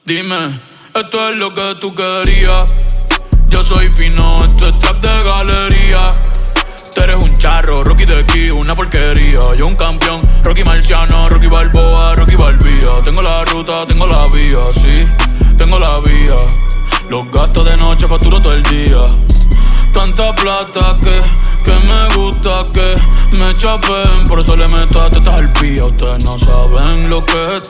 Dime, esto es lo que tú querías. Yo soy fino, esto es trap de galería. Tú eres un charro, Rocky de aquí, una porquería. Yo un campeón, Rocky Marciano, Rocky Balboa, Rocky Balbía. Tengo la ruta, tengo la vía, sí, tengo la vía. Los gastos de noche facturo todo el día. Tanta plata que me gusta que me chapen. Por eso le meto a tetas al pía. Ustedes no saben lo que es